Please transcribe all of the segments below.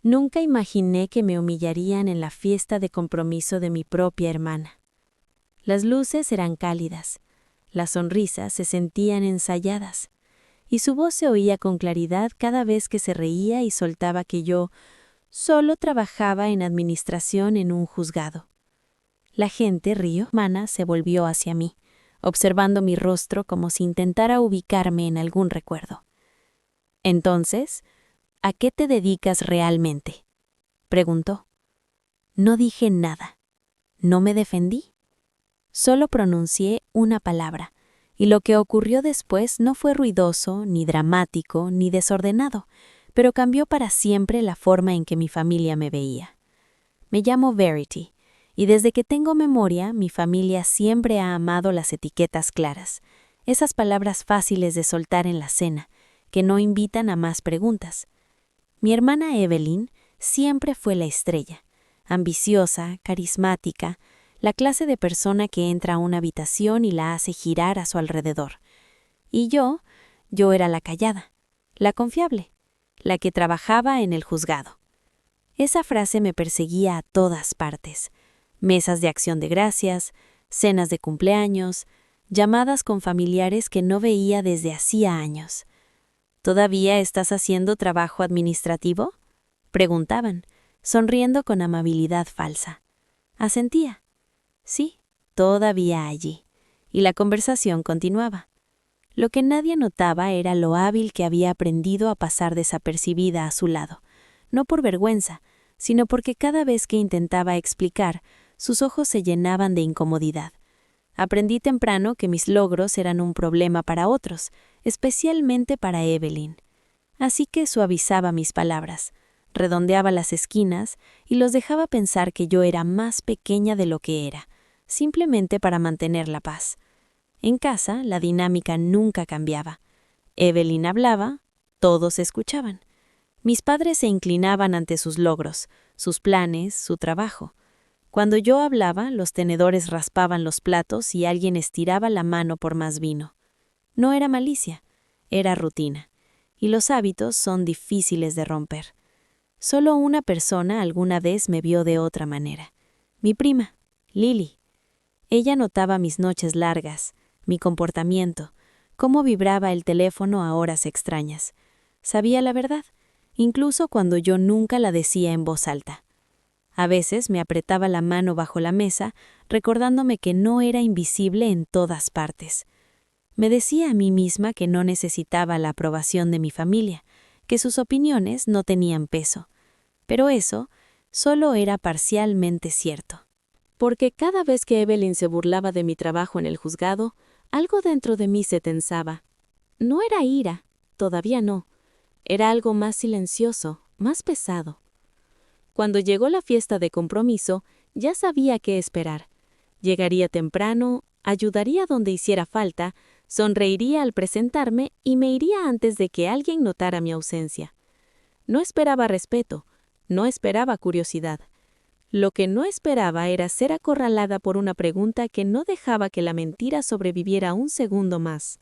Nunca imaginé que me humillarían en la fiesta de compromiso de mi propia hermana. Las luces eran cálidas, las sonrisas se sentían ensayadas, y su voz se oía con claridad cada vez que se reía y soltaba que yo solo trabajaba en administración en un juzgado. La gente rió, hermana se volvió hacia mí, observando mi rostro como si intentara ubicarme en algún recuerdo. Entonces, ¿a qué te dedicas realmente?, preguntó. No dije nada. No me defendí. Solo pronuncié una palabra, y lo que ocurrió después no fue ruidoso, ni dramático, ni desordenado, pero cambió para siempre la forma en que mi familia me veía. Me llamo Verity, y desde que tengo memoria, mi familia siempre ha amado las etiquetas claras, esas palabras fáciles de soltar en la cena, que no invitan a más preguntas. Mi hermana Evelyn siempre fue la estrella, ambiciosa, carismática, la clase de persona que entra a una habitación y la hace girar a su alrededor. Y yo era la callada, la confiable, la que trabajaba en el juzgado. Esa frase me perseguía a todas partes. Mesas de acción de gracias, cenas de cumpleaños, llamadas con familiares que no veía desde hacía años. ¿Todavía estás haciendo trabajo administrativo?, preguntaban, sonriendo con amabilidad falsa. Asentía. Sí, todavía allí. Y la conversación continuaba. Lo que nadie notaba era lo hábil que había aprendido a pasar desapercibida a su lado, no por vergüenza, sino porque cada vez que intentaba explicar, sus ojos se llenaban de incomodidad. Aprendí temprano que mis logros eran un problema para otros, especialmente para Evelyn. Así que suavizaba mis palabras, redondeaba las esquinas y los dejaba pensar que yo era más pequeña de lo que era, simplemente para mantener la paz. En casa, la dinámica nunca cambiaba. Evelyn hablaba, todos escuchaban. Mis padres se inclinaban ante sus logros, sus planes, su trabajo. Cuando yo hablaba, los tenedores raspaban los platos y alguien estiraba la mano por más vino. No era malicia, era rutina. Y los hábitos son difíciles de romper. Solo una persona alguna vez me vio de otra manera. Mi prima, Lily. Ella notaba mis noches largas, mi comportamiento, cómo vibraba el teléfono a horas extrañas. Sabía la verdad, incluso cuando yo nunca la decía en voz alta. A veces me apretaba la mano bajo la mesa, recordándome que no era invisible en todas partes. Me decía a mí misma que no necesitaba la aprobación de mi familia, que sus opiniones no tenían peso. Pero eso solo era parcialmente cierto. Porque cada vez que Evelyn se burlaba de mi trabajo en el juzgado, algo dentro de mí se tensaba. No era ira, todavía no. Era algo más silencioso, más pesado. Cuando llegó la fiesta de compromiso, ya sabía qué esperar. Llegaría temprano, ayudaría donde hiciera falta, sonreiría al presentarme y me iría antes de que alguien notara mi ausencia. No esperaba respeto, no esperaba curiosidad. Lo que no esperaba era ser acorralada por una pregunta que no dejaba que la mentira sobreviviera un segundo más.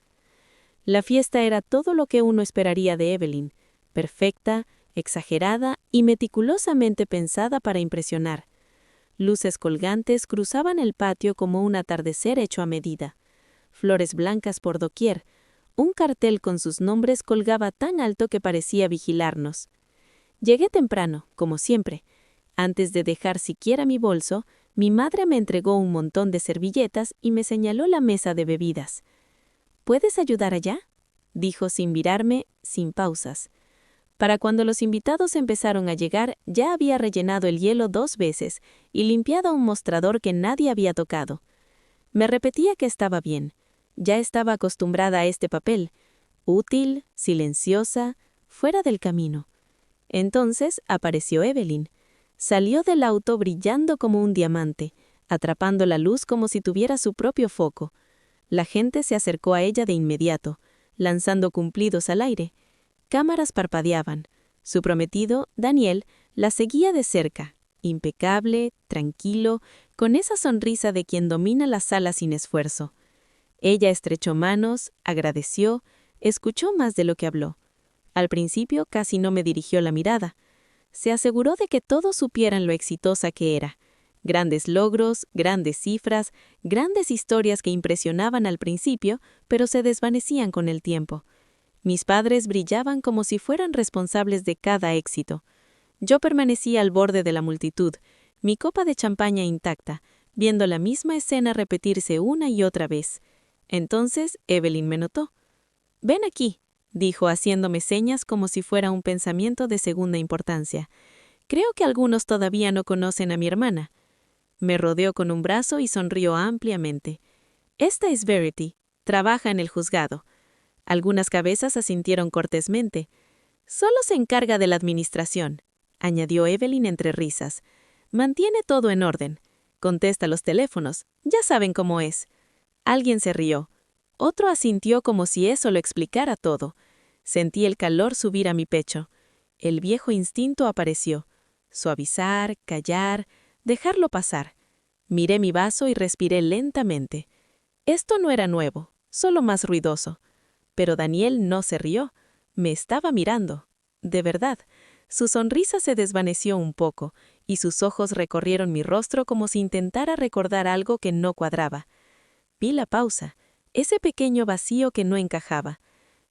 La fiesta era todo lo que uno esperaría de Evelyn, perfecta, exagerada y meticulosamente pensada para impresionar. Luces colgantes cruzaban el patio como un atardecer hecho a medida. Flores blancas por doquier. Un cartel con sus nombres colgaba tan alto que parecía vigilarnos. Llegué temprano, como siempre. Antes de dejar siquiera mi bolso, mi madre me entregó un montón de servilletas y me señaló la mesa de bebidas. ¿Puedes ayudar allá?, dijo sin virarme, sin pausas. Para cuando los invitados empezaron a llegar, ya había rellenado el hielo 2 veces y limpiado un mostrador que nadie había tocado. Me repetía que estaba bien. Ya estaba acostumbrada a este papel, útil, silenciosa, fuera del camino. Entonces apareció Evelyn. Salió del auto brillando como un diamante, atrapando la luz como si tuviera su propio foco. La gente se acercó a ella de inmediato, lanzando cumplidos al aire. Cámaras parpadeaban. Su prometido, Daniel, la seguía de cerca, impecable, tranquilo, con esa sonrisa de quien domina la sala sin esfuerzo. Ella estrechó manos, agradeció, escuchó más de lo que habló. Al principio casi no me dirigió la mirada. Se aseguró de que todos supieran lo exitosa que era. Grandes logros, grandes cifras, grandes historias que impresionaban al principio, pero se desvanecían con el tiempo. Mis padres brillaban como si fueran responsables de cada éxito. Yo permanecía al borde de la multitud, mi copa de champaña intacta, viendo la misma escena repetirse una y otra vez. Entonces Evelyn me notó. «Ven aquí», dijo haciéndome señas como si fuera un pensamiento de segunda importancia. «Creo que algunos todavía no conocen a mi hermana». Me rodeó con un brazo y sonrió ampliamente. «Esta es Verity. Trabaja en el juzgado». Algunas cabezas asintieron cortésmente. «Solo se encarga de la administración», añadió Evelyn entre risas. «Mantiene todo en orden. Contesta los teléfonos. Ya saben cómo es». Alguien se rió. Otro asintió como si eso lo explicara todo. Sentí el calor subir a mi pecho. El viejo instinto apareció. Suavizar, callar, dejarlo pasar. Miré mi vaso y respiré lentamente. Esto no era nuevo, solo más ruidoso. Pero Daniel no se rió. Me estaba mirando. De verdad. Su sonrisa se desvaneció un poco, y sus ojos recorrieron mi rostro como si intentara recordar algo que no cuadraba. Vi la pausa, ese pequeño vacío que no encajaba.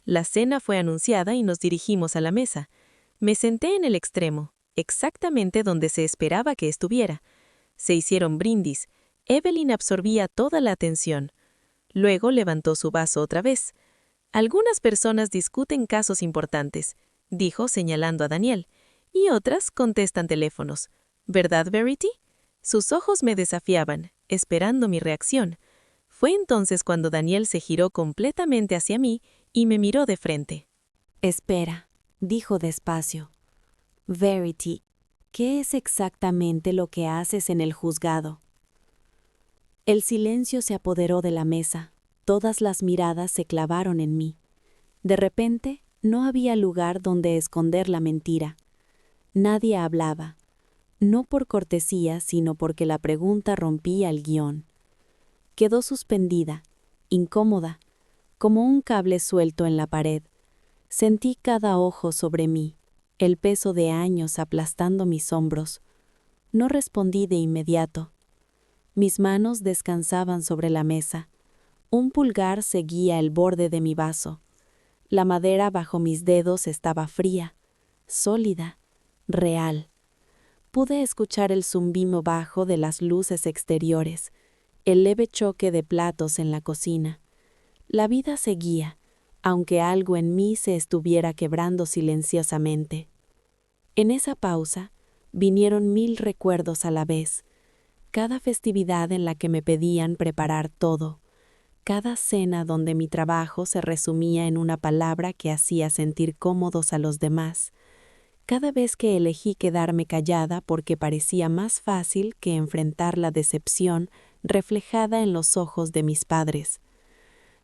La cena fue anunciada y nos dirigimos a la mesa. Me senté en el extremo, exactamente donde se esperaba que estuviera. Se hicieron brindis. Evelyn absorbía toda la atención. Luego levantó su vaso otra vez. «Algunas personas discuten casos importantes», dijo señalando a Daniel, «y otras contestan teléfonos. ¿Verdad, Verity?» Sus ojos me desafiaban, esperando mi reacción. Fue entonces cuando Daniel se giró completamente hacia mí y me miró de frente. «Espera», dijo despacio. «Verity, ¿qué es exactamente lo que haces en el juzgado?» El silencio se apoderó de la mesa. Todas las miradas se clavaron en mí. De repente, no había lugar donde esconder la mentira. Nadie hablaba, no por cortesía, sino porque la pregunta rompía el guión. Quedó suspendida, incómoda, como un cable suelto en la pared. Sentí cada ojo sobre mí, el peso de años aplastando mis hombros. No respondí de inmediato. Mis manos descansaban sobre la mesa. Un pulgar seguía el borde de mi vaso. La madera bajo mis dedos estaba fría, sólida, real. Pude escuchar el zumbido bajo de las luces exteriores, el leve choque de platos en la cocina. La vida seguía, aunque algo en mí se estuviera quebrando silenciosamente. En esa pausa, vinieron 1000 recuerdos a la vez. Cada festividad en la que me pedían preparar todo. Cada cena donde mi trabajo se resumía en una palabra que hacía sentir cómodos a los demás. Cada vez que elegí quedarme callada porque parecía más fácil que enfrentar la decepción reflejada en los ojos de mis padres.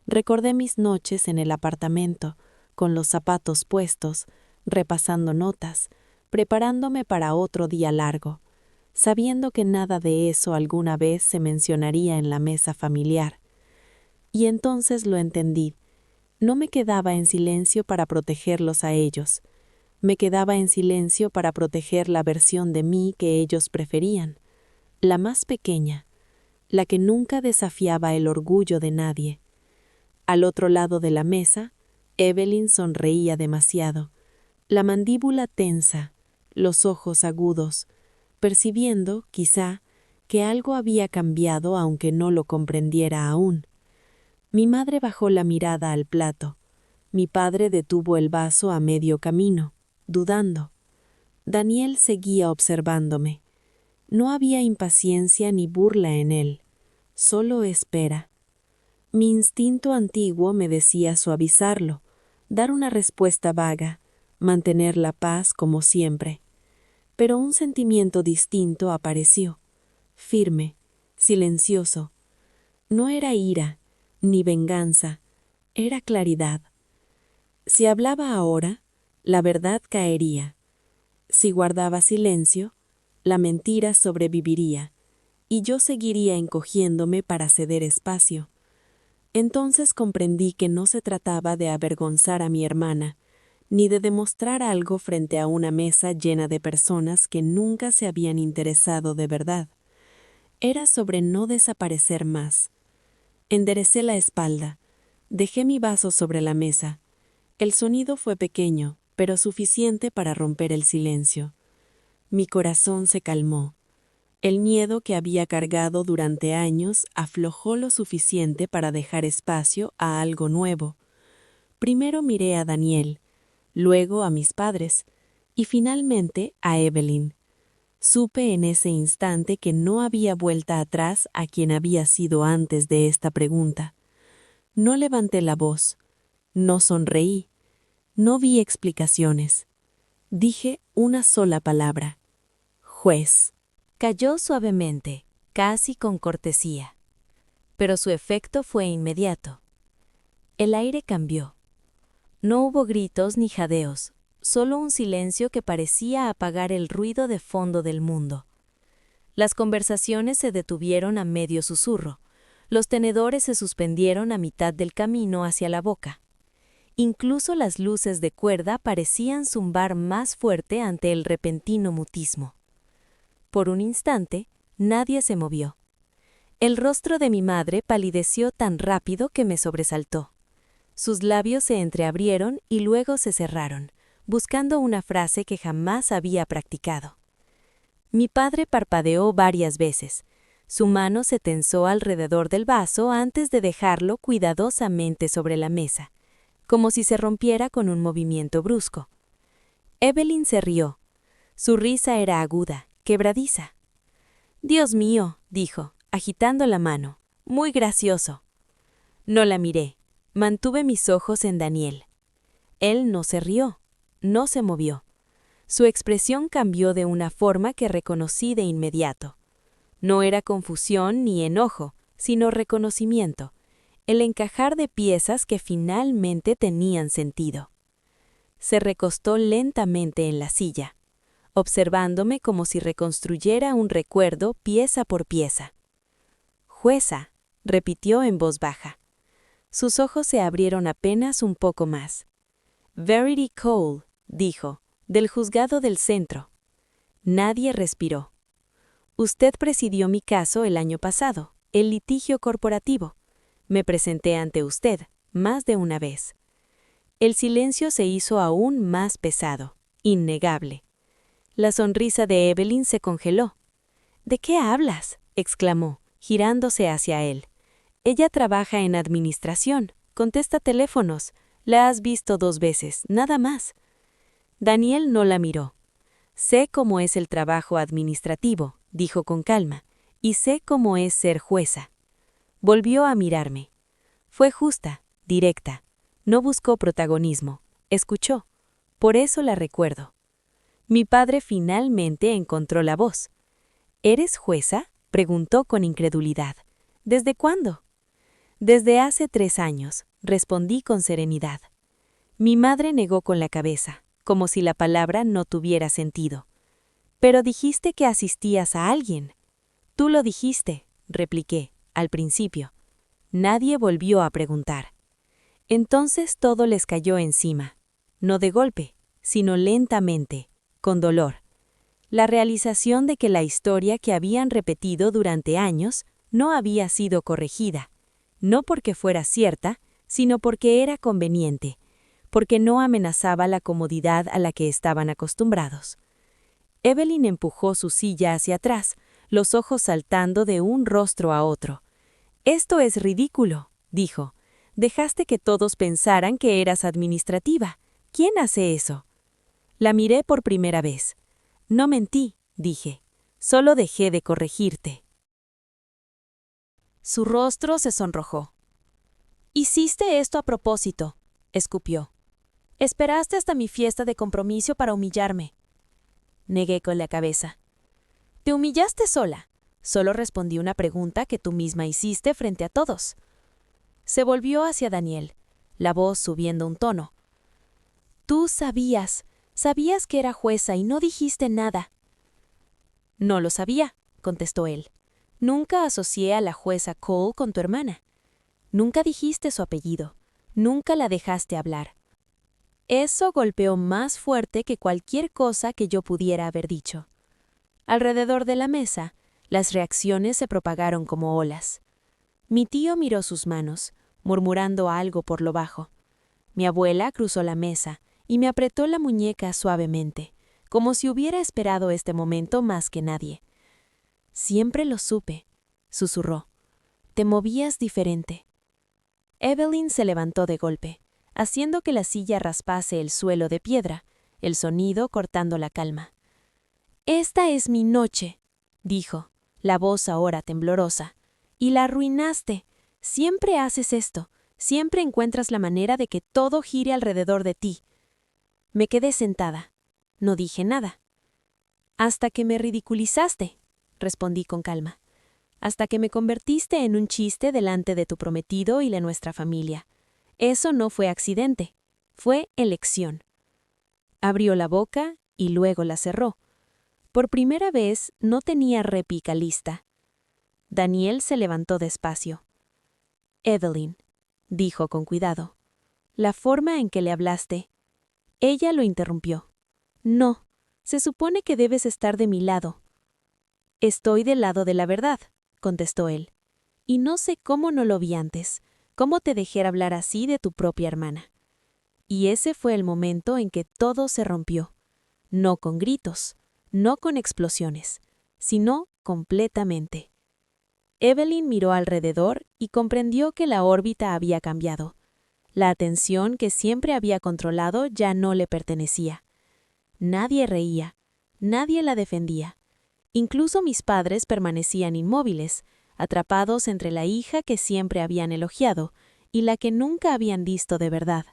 Recordé mis noches en el apartamento, con los zapatos puestos, repasando notas, preparándome para otro día largo, sabiendo que nada de eso alguna vez se mencionaría en la mesa familiar. Y entonces lo entendí. No me quedaba en silencio para protegerlos a ellos. Me quedaba en silencio para proteger la versión de mí que ellos preferían, la más pequeña, la que nunca desafiaba el orgullo de nadie. Al otro lado de la mesa, Evelyn sonreía demasiado, la mandíbula tensa, los ojos agudos, percibiendo, quizá, que algo había cambiado aunque no lo comprendiera aún. Mi madre bajó la mirada al plato. Mi padre detuvo el vaso a medio camino, dudando. Daniel seguía observándome. No había impaciencia ni burla en él, solo espera. Mi instinto antiguo me decía suavizarlo, dar una respuesta vaga, mantener la paz como siempre. Pero un sentimiento distinto apareció, firme, silencioso. No era ira, ni venganza, era claridad. Si hablaba ahora, la verdad caería. Si guardaba silencio, la mentira sobreviviría, y yo seguiría encogiéndome para ceder espacio. Entonces comprendí que no se trataba de avergonzar a mi hermana, ni de demostrar algo frente a una mesa llena de personas que nunca se habían interesado de verdad. Era sobre no desaparecer más. Enderecé la espalda. Dejé mi vaso sobre la mesa. El sonido fue pequeño, pero suficiente para romper el silencio. Mi corazón se calmó. El miedo que había cargado durante años aflojó lo suficiente para dejar espacio a algo nuevo. Primero miré a Daniel, luego a mis padres, y finalmente a Evelyn. Supe en ese instante que no había vuelta atrás a quien había sido antes de esta pregunta. No levanté la voz, no sonreí, no vi explicaciones. Dije una sola palabra: juez. Cayó suavemente, casi con cortesía. Pero su efecto fue inmediato. El aire cambió. No hubo gritos ni jadeos, solo un silencio que parecía apagar el ruido de fondo del mundo. Las conversaciones se detuvieron a medio susurro. Los tenedores se suspendieron a mitad del camino hacia la boca. Incluso las luces de cuerda parecían zumbar más fuerte ante el repentino mutismo. Por un instante, nadie se movió. El rostro de mi madre palideció tan rápido que me sobresaltó. Sus labios se entreabrieron y luego se cerraron, buscando una frase que jamás había practicado. Mi padre parpadeó varias veces. Su mano se tensó alrededor del vaso antes de dejarlo cuidadosamente sobre la mesa, como si se rompiera con un movimiento brusco. Evelyn se rió. Su risa era aguda, quebradiza. «Dios mío», dijo, agitando la mano, «muy gracioso». No la miré. Mantuve mis ojos en Daniel. Él no se rió, no se movió. Su expresión cambió de una forma que reconocí de inmediato. No era confusión ni enojo, sino reconocimiento, el encajar de piezas que finalmente tenían sentido. Se recostó lentamente en la silla, observándome como si reconstruyera un recuerdo pieza por pieza. «Jueza», repitió en voz baja. Sus ojos se abrieron apenas un poco más. «Verity Cole», dijo, «del juzgado del centro». Nadie respiró. «Usted presidió mi caso el año pasado, el litigio corporativo. Me presenté ante usted, más de una vez». El silencio se hizo aún más pesado, innegable. La sonrisa de Evelyn se congeló. «¿De qué hablas?», exclamó, girándose hacia él. «Ella trabaja en administración, contesta teléfonos. La has visto 2 veces, nada más». Daniel no la miró. «Sé cómo es el trabajo administrativo», dijo con calma, «y sé cómo es ser jueza». Volvió a mirarme. Fue justa, directa. No buscó protagonismo. Escuchó. Por eso la recuerdo. Mi padre finalmente encontró la voz. «¿Eres jueza?», preguntó con incredulidad. «¿Desde cuándo?». «Desde hace 3 años», respondí con serenidad. Mi madre negó con la cabeza, como si la palabra no tuviera sentido. «Pero dijiste que asistías a alguien». «Tú lo dijiste», repliqué, al principio. Nadie volvió a preguntar. Entonces todo les cayó encima, no de golpe, sino lentamente, con dolor. La realización de que la historia que habían repetido durante años no había sido corregida, no porque fuera cierta, sino porque era conveniente, porque no amenazaba la comodidad a la que estaban acostumbrados. Evelyn empujó su silla hacia atrás, los ojos saltando de un rostro a otro. «Esto es ridículo», dijo. «Dejaste que todos pensaran que eras administrativa. ¿Quién hace eso?». La miré por primera vez. «No mentí», dije. «Solo dejé de corregirte». Su rostro se sonrojó. «Hiciste esto a propósito», escupió. «Esperaste hasta mi fiesta de compromiso para humillarme». Negué con la cabeza. «Te humillaste sola. Solo respondí una pregunta que tú misma hiciste frente a todos». Se volvió hacia Daniel, la voz subiendo un tono. «Tú sabías que era jueza y no dijiste nada». «No lo sabía», contestó él. «Nunca asocié a la jueza Cole con tu hermana. Nunca dijiste su apellido. Nunca la dejaste hablar. Eso golpeó más fuerte que cualquier cosa que yo pudiera haber dicho. Alrededor de la mesa, las reacciones se propagaron como olas. Mi tío miró sus manos, murmurando algo por lo bajo. Mi abuela cruzó la mesa y me apretó la muñeca suavemente, como si hubiera esperado este momento más que nadie. «Siempre lo supe», susurró. «Te movías diferente». Evelyn se levantó de golpe, haciendo que la silla raspase el suelo de piedra, el sonido cortando la calma. «Esta es mi noche», dijo, la voz ahora temblorosa. «Y la arruinaste. Siempre haces esto. Siempre encuentras la manera de que todo gire alrededor de ti». Me quedé sentada. No dije nada. «Hasta que me ridiculizaste», respondí con calma. «Hasta que me convertiste en un chiste delante de tu prometido y de nuestra familia. Eso no fue accidente. Fue elección». Abrió la boca y luego la cerró. Por primera vez no tenía réplica lista. Daniel se levantó despacio. «Evelyn», dijo con cuidado, «la forma en que le hablaste». Ella lo interrumpió. «No, se supone que debes estar de mi lado». «Estoy del lado de la verdad», contestó él. «Y no sé cómo no lo vi antes, cómo te dejé hablar así de tu propia hermana». Y ese fue el momento en que todo se rompió. No con gritos, no con explosiones, sino completamente. Evelyn miró alrededor y comprendió que la órbita había cambiado. La atención que siempre había controlado ya no le pertenecía. Nadie reía, nadie la defendía. Incluso mis padres permanecían inmóviles, atrapados entre la hija que siempre habían elogiado y la que nunca habían visto de verdad.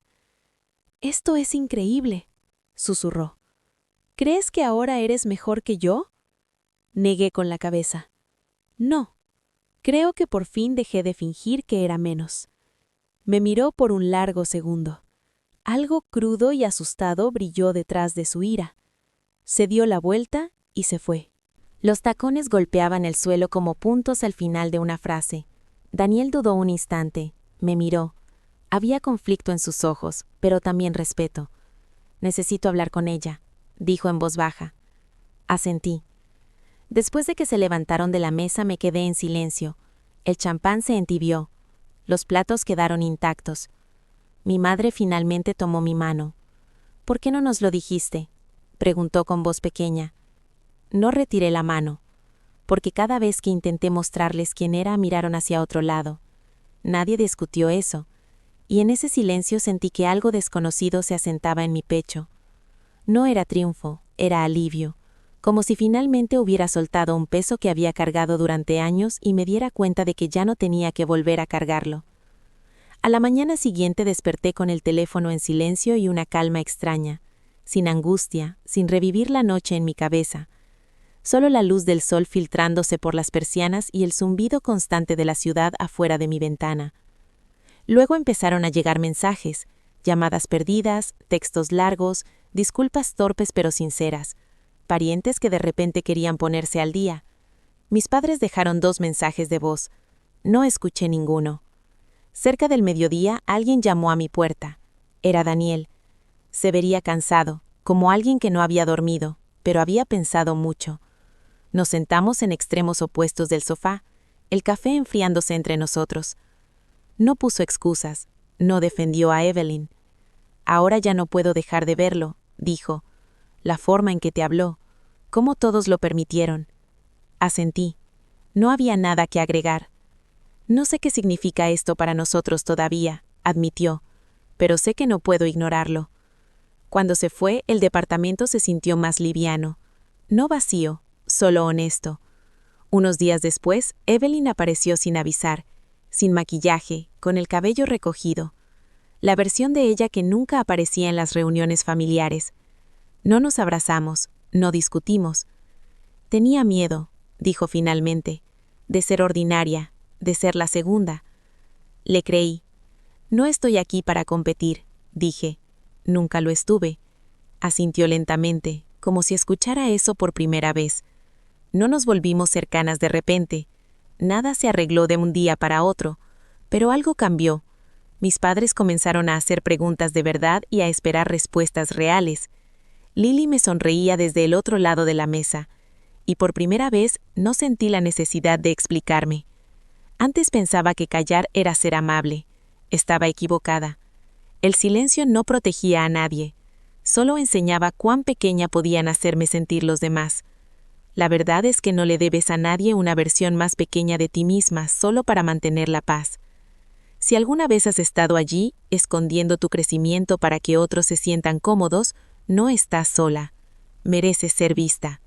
«Esto es increíble», susurró. «¿Crees que ahora eres mejor que yo?» Negué con la cabeza. «No. Creo que por fin dejé de fingir que era menos». Me miró por un largo segundo. Algo crudo y asustado brilló detrás de su ira. Se dio la vuelta y se fue. Los tacones golpeaban el suelo como puntos al final de una frase. Daniel dudó un instante. Me miró. Había conflicto en sus ojos, pero también respeto. «Necesito hablar con ella», dijo en voz baja. Asentí. Después de que se levantaron de la mesa me quedé en silencio. El champán se entibió. Los platos quedaron intactos. Mi madre finalmente tomó mi mano. «¿Por qué no nos lo dijiste?», preguntó con voz pequeña. No retiré la mano, porque cada vez que intenté mostrarles quién era miraron hacia otro lado. Nadie discutió eso, y en ese silencio sentí que algo desconocido se asentaba en mi pecho. No era triunfo, era alivio, como si finalmente hubiera soltado un peso que había cargado durante años y me diera cuenta de que ya no tenía que volver a cargarlo. A la mañana siguiente desperté con el teléfono en silencio y una calma extraña, sin angustia, sin revivir la noche en mi cabeza. Solo la luz del sol filtrándose por las persianas y el zumbido constante de la ciudad afuera de mi ventana. Luego empezaron a llegar mensajes, llamadas perdidas, textos largos, disculpas torpes pero sinceras, parientes que de repente querían ponerse al día. Mis padres dejaron 2 mensajes de voz. No escuché ninguno. Cerca del mediodía alguien llamó a mi puerta. Era Daniel. Se vería cansado, como alguien que no había dormido, pero había pensado mucho. Nos sentamos en extremos opuestos del sofá, el café enfriándose entre nosotros. No puso excusas, no defendió a Evelyn. «Ahora ya no puedo dejar de verlo», dijo. «La forma en que te habló, cómo todos lo permitieron». Asentí. No había nada que agregar. «No sé qué significa esto para nosotros todavía», admitió, «pero sé que no puedo ignorarlo». Cuando se fue, el departamento se sintió más liviano. No vacío, solo honesto. Unos días después, Evelyn apareció sin avisar, sin maquillaje, con el cabello recogido. La versión de ella que nunca aparecía en las reuniones familiares. No nos abrazamos, no discutimos. «Tenía miedo», dijo finalmente, «de ser ordinaria, de ser la segunda». Le creí. «No estoy aquí para competir», dije. «Nunca lo estuve». Asintió lentamente, como si escuchara eso por primera vez. No nos volvimos cercanas de repente. Nada se arregló de un día para otro, pero algo cambió. Mis padres comenzaron a hacer preguntas de verdad y a esperar respuestas reales. Lily me sonreía desde el otro lado de la mesa, y por primera vez no sentí la necesidad de explicarme. Antes pensaba que callar era ser amable. Estaba equivocada. El silencio no protegía a nadie, solo enseñaba cuán pequeña podían hacerme sentir los demás. La verdad es que no le debes a nadie una versión más pequeña de ti misma solo para mantener la paz. Si alguna vez has estado allí, escondiendo tu crecimiento para que otros se sientan cómodos, no estás sola. Mereces ser vista.